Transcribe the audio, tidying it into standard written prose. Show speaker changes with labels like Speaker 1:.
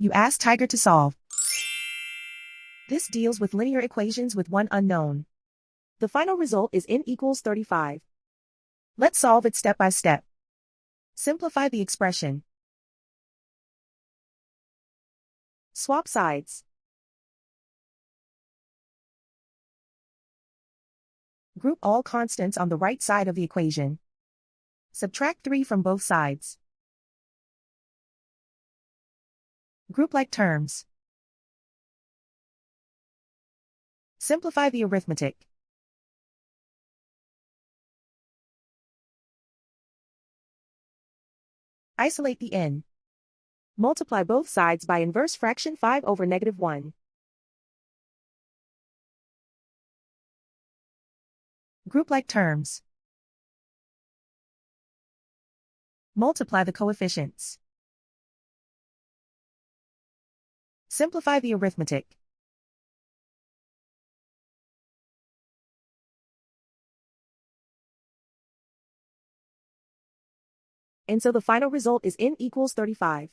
Speaker 1: You ask Tiger to solve. This deals with linear equations with one unknown. The final result is n equals 35. Let's solve it step by step. Simplify the expression. Swap sides. Group all constants on the right side of the equation. Subtract 3 from both sides. Group like terms. Simplify the arithmetic. Isolate the n. Multiply both sides by inverse fraction 5 over -1. Group like terms. Multiply the coefficients. Simplify the arithmetic. And so the final result is n equals 35.